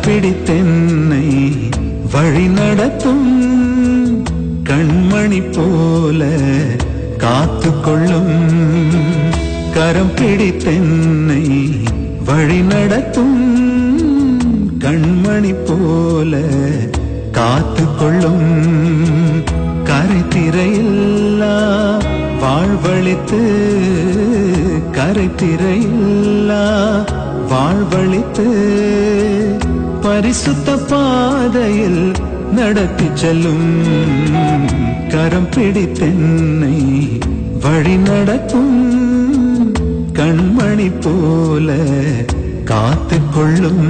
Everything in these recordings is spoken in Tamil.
பிடித்தென்னை வழி நடத்தும் கண்மணி போல காத்துக்கொள்ளும். கரம் பிடித்தென்னை வழி நடத்தும் கண்மணி போல காத்துக்கொள்ளும். கரைத்திரையில்லா வாழ்வழித்து கரைத்திரையில்லா வாழ்வழித்து பரிசுத்த பாதையில் நடத்தி செல்லும். கரம் பிடித்தென்னை வழி நடத்தும் கண்மணி போல காத்துக்கொள்ளும்.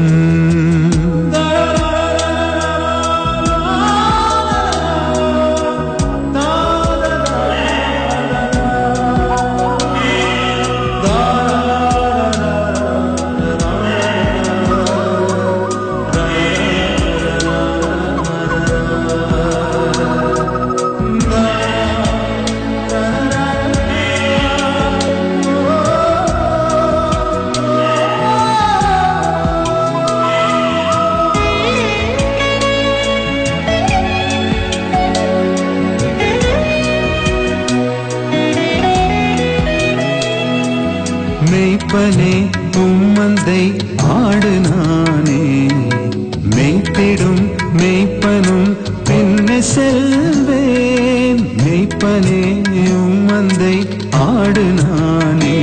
மெய்ப்பனே உம்மந்தை ஆடு நானே, மெய்த்திடும் மெய்ப்பனும் பின்னே செல்வேன். மெய்ப்பனே உம்மந்தை ஆடு நானே,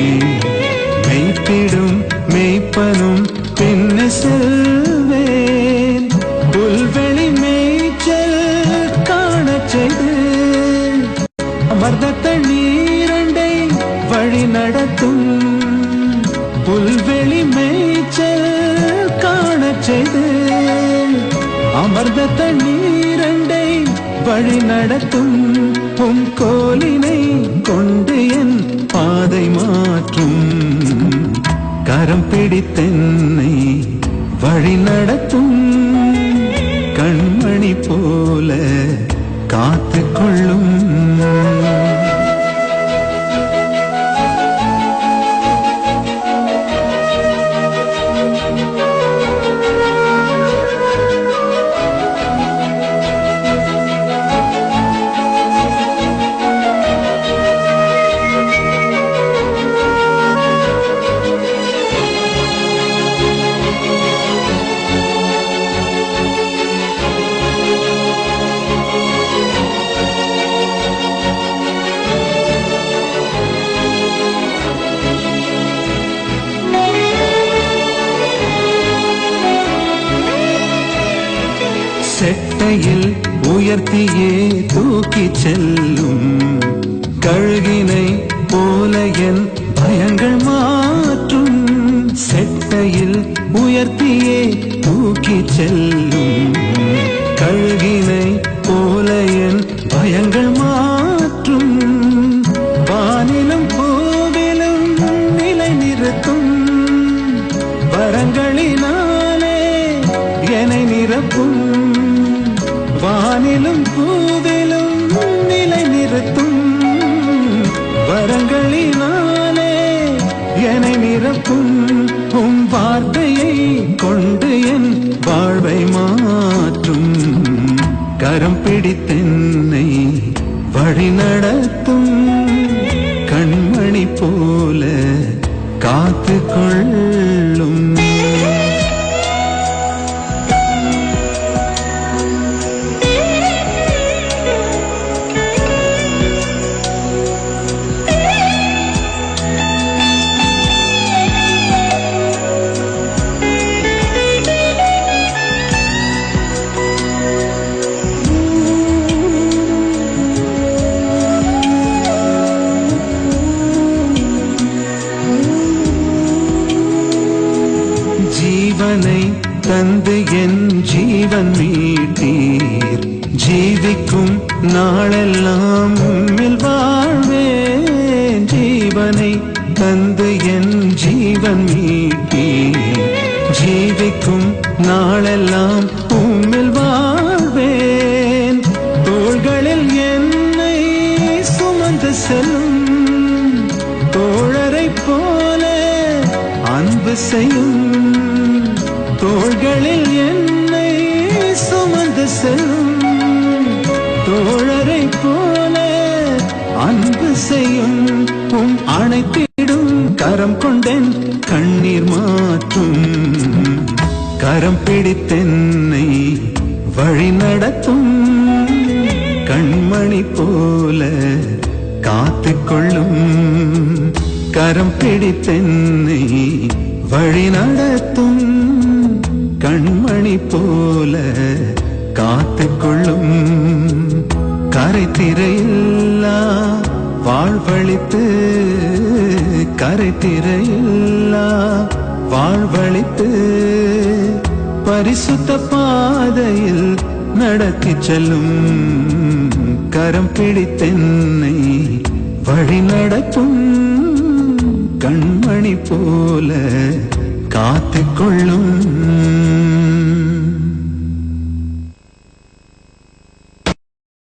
மெய்த்திடும் மெய்ப்பனும் பின்னே செல்வேன். புல்வெளி மேய்ச்சல் காணச் செய்து அமர்ந்த தண்ணீரண்டை வழி நடத்தும். புல்வெளி மேய்ச்சல் காணச் செய்து அமர்ந்த தண்ணீரண்டை வழி நடத்தும். உம் கோலினை கொண்டு என் பாதை மாற்றும். கரம் பிடித்தென்னை வழி நடத்தும் கண்மணி போல காத்துக்கொள்ளும். செட்டையில் உயர்த்தியே தூக்கி செல்லும் கழுகினை போல என் பயங்கள் மாற்றும். செட்டையில் உயர்த்தியே தூக்கி செல்லும் கழுகினை போல என் பயங்கள் மாற்றும். வானிலும் பூவிலும் நிலை நிறுத்தும் வரங்களினாலே என்னை நிரப்பும். வானிலும் பூவிலும் நிலை நிறுத்தும் வரங்களினாலே என்னை நிரப்பும். உம் வார்த்தையை கொண்டு என் வாழ்வை மாற்றும். கரம் பிடித்தென்னை வழி நடத்தும் கண்மணி போல காத்துக்கொள்ளும். ஜீவனை தந்து என் ஜீவன் மீட்டீர். ஜீவிக்கும் நாளெல்லாம் உம்மில் வாழ்வேன். ஜீவனை தந்து என் ஜீவன் மீட்டீர். ஜீவிக்கும் நாளெல்லாம் உம்மில் வாழ்வேன். தோள்களில் என்னை சுமந்து செல்லும் தோழரை போல அன்பு செய்யும். தோள்களில் என் செல்லும் தோழரை போல அன்பு செய்யும் அணைத்திடும் கரம் கொண்டேன் கண்ணீர் மாற்றும் கரம் பிடித்தென்னை வழி நடத்தும் கண்மணி போல காத்துக்கொள்ளும் கரம் பிடித்தென்னை வழி நடத்தும் கண்மணி போல காத்துக்கொள்ளும் கரை திரையில்லா வாழ்வழித்து கரை திரையில்லா வாழ்வழித்து பரிசுத்த பாதையில் நடத்தி செல்லும் கரம் பிடித்தென்னை வழி நடத்தும் கண்மணி போல காத்துக்கொள்ளும்